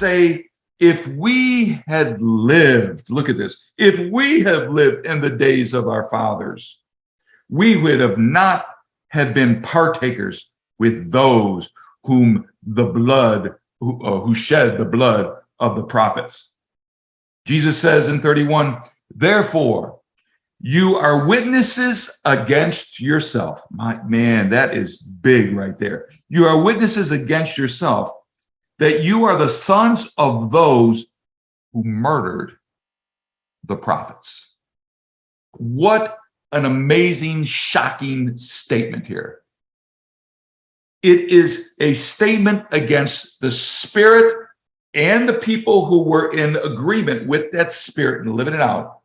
say, if we had lived, look at this, if we have lived in the days of our fathers, we would have not have been partakers with those whom the blood, who shed the blood of the prophets. Jesus says in 31, therefore, you are witnesses against yourself. Man, that is big right there. You are witnesses against yourself that you are the sons of those who murdered the prophets. What an amazing, shocking statement here. It is a statement against the spirit and the people who were in agreement with that spirit and living it out.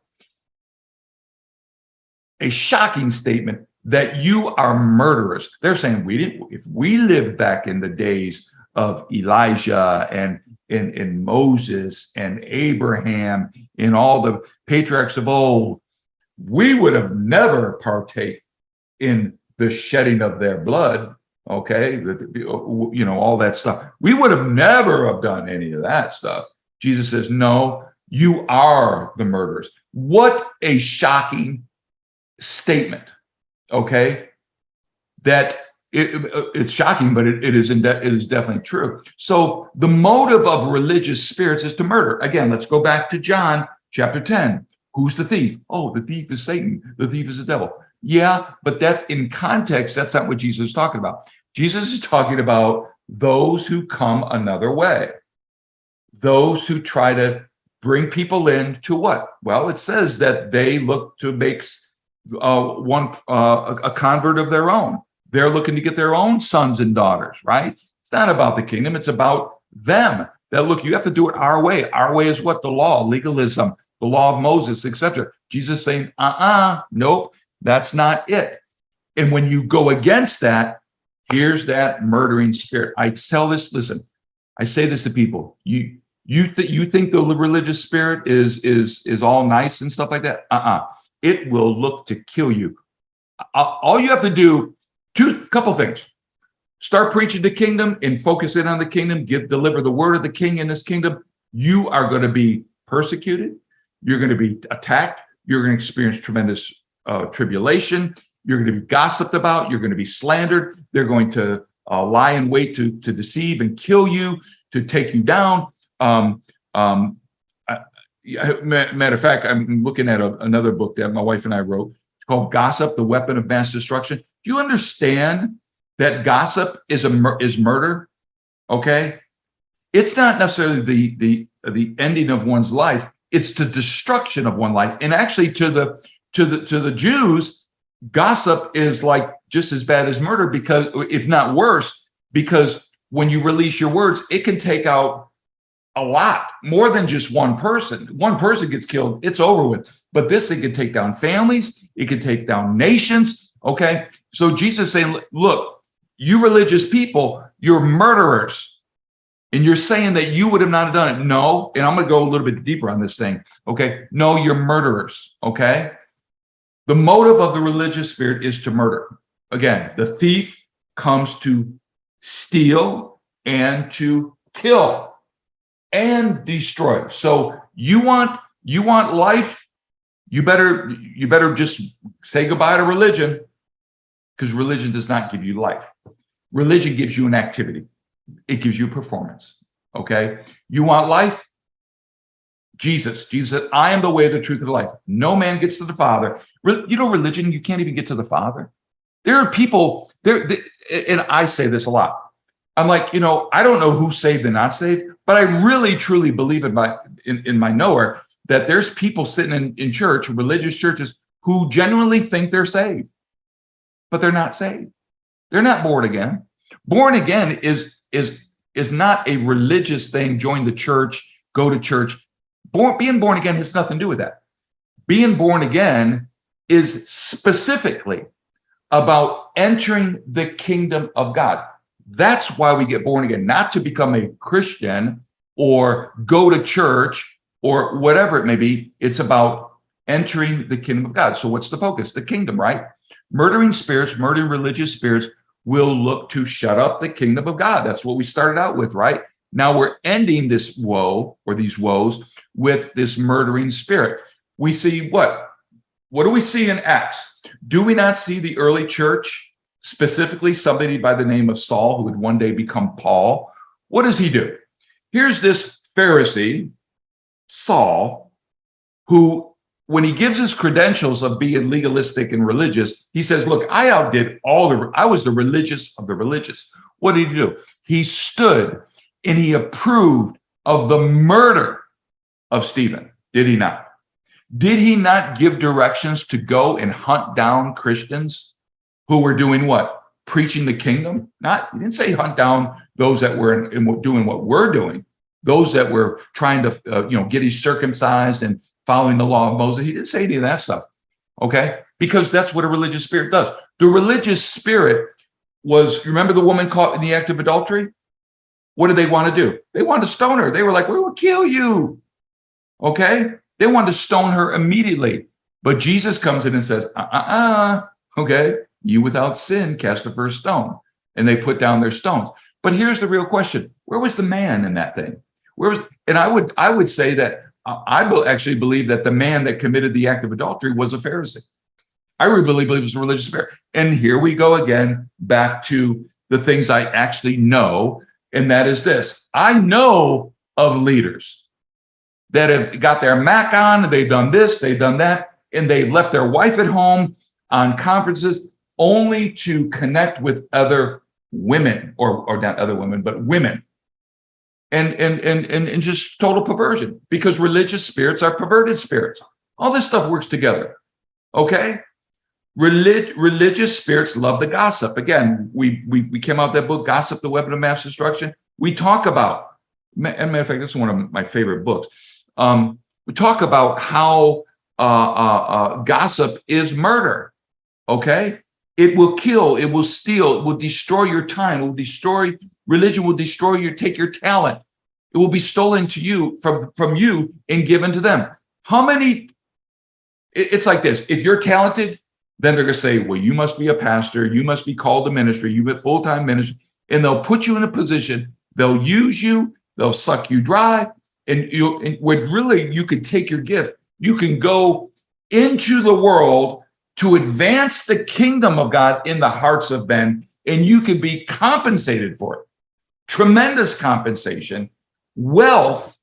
A shocking statement that you are murderers. They're saying if we lived back in the days of Elijah and Moses and Abraham and all the patriarchs of old, we would have never partake in the shedding of their blood. Okay, you know, all that stuff. We would have never have done any of that stuff. Jesus says, no, you are the murderers. What a shocking statement. Okay, that it's shocking, but it is definitely true. So the motive of religious spirits is to murder. Again, let's go back to John chapter 10. Who's the thief? Oh, the thief is Satan. The thief is the devil. Yeah, but that's in context. That's not what Jesus is talking about. Jesus is talking about those who come another way, those who try to bring people in to what? Well, it says that they look to make a convert of their own. They're looking to get their own sons and daughters, right? It's not about the kingdom. It's about them. That look, you have to do it our way. Our way is what? The law, legalism, the law of Moses, etc. Jesus saying, nope, that's not it. And when you go against that, here's that murdering spirit. I tell this, listen, I say this to people. You think the religious spirit is all nice and stuff like that? It will look to kill you. All you have to do, couple things. Start preaching the kingdom and focus in on the kingdom. Deliver the word of the king in this kingdom. You are going to be persecuted. You're going to be attacked. You're going to experience tremendous tribulation. You're going to be gossiped about. You're going to be slandered. They're going to lie in wait to deceive and kill you, to take you down. Matter of fact, I'm looking at another book that my wife and I wrote. It's called Gossip, the Weapon of Mass Destruction. Do you understand that gossip is murder? Okay, it's not necessarily the ending of one's life. It's the destruction of one life. And actually, to the Jews, gossip is like just as bad as murder, because if not worse, because when you release your words, it can take out a lot more than just one person. One person gets killed, it's over with. But this thing can take down families. It can take down nations. Okay. So Jesus is saying, look, you religious people, you're murderers. And you're saying that you would have not done it. No. And I'm going to go a little bit deeper on this thing. Okay. No, you're murderers. Okay. The motive of the religious spirit is to murder. Again, the thief comes to steal and to kill and destroy. So you want life, you better just say goodbye to religion, because religion does not give you life. Religion gives you an activity. It gives you performance. Okay. You want life? Jesus said, I am the way, the truth, and the life. No man gets to the Father. You know, religion, you can't even get to the Father. There are people there, and I say this a lot. I'm like, you know, I don't know who's saved and not saved, but I really, truly believe in my knower that there's people sitting in church, religious churches, who genuinely think they're saved, but they're not saved. They're not born again. Born again is not a religious thing. Join the church, go to church. Being born again has nothing to do with that. Being born again is specifically about entering the kingdom of God. That's why we get born again, not to become a Christian or go to church or whatever it may be. It's about entering the kingdom of God. So what's the focus? The kingdom, right? Murdering religious spirits will look to shut up the kingdom of God. That's what we started out with, right? Now we're ending this woe or these woes with this murdering spirit. We see what? What do we see in Acts? Do we not see the early church, specifically somebody by the name of Saul, who would one day become Paul? What does he do? Here's this Pharisee, Saul, who, when he gives his credentials of being legalistic and religious, he says, look, I was the religious of the religious. What did he do? He stood and he approved of the murder of Stephen. Did he not? Did he not give directions to go and hunt down Christians who were doing what? Preaching the kingdom? He didn't say hunt down those that were doing what we're doing, those that were trying to, get you circumcised and following the law of Moses. He didn't say any of that stuff, okay? Because that's what a religious spirit does. The religious spirit was, remember the woman caught in the act of adultery? What did they want to do? They wanted to stone her. They were like, we will kill you, okay? They wanted to stone her immediately. But Jesus comes in and says, okay, you without sin cast the first stone. And they put down their stones. But here's the real question. Where was the man in that thing? And I would say that I actually believe that the man that committed the act of adultery was a Pharisee. I really believe it was a religious spirit. And here we go again, back to the things I actually know. And that is this. I know of leaders that have got their Mac on, they've done this, they've done that, and they've left their wife at home on conferences only to connect with other women, or not other women, but women. And just total perversion, because religious spirits are perverted spirits. All this stuff works together, okay? Religious spirits love the gossip. Again, we came out with that book, Gossip, the Weapon of Mass Destruction. We talk about, as a matter of fact, this is one of my favorite books. We talk about how gossip is murder, okay? It will kill, it will steal, it will destroy your time, it will destroy, religion will destroy take your talent. It will be stolen to you from you and given to them. How many, it's like this, if you're talented, then they're going to say, well, you must be a pastor, you must be called to ministry, you have full-time ministry, and they'll put you in a position, they'll use you, they'll suck you dry, and you could take your gift, you can go into the world to advance the kingdom of God in the hearts of men, and you can be compensated for it. Tremendous compensation, wealth,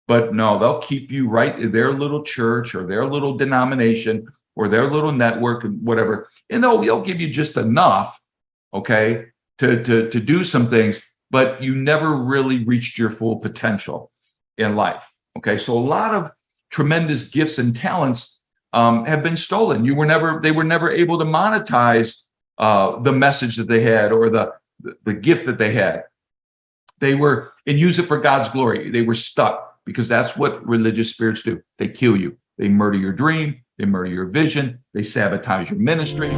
but no, they'll keep you right in their little church or their little denomination or their little network and whatever, and they'll give you just enough, okay, to do some things, but you never really reached your full potential in life, okay? So a lot of tremendous gifts and talents have been stolen. They were never able to monetize the message that they had or the gift that they had. They were, and use it for God's glory. They were stuck, because that's what religious spirits do. They kill you. They murder your dream. They murder your vision. They sabotage your ministry.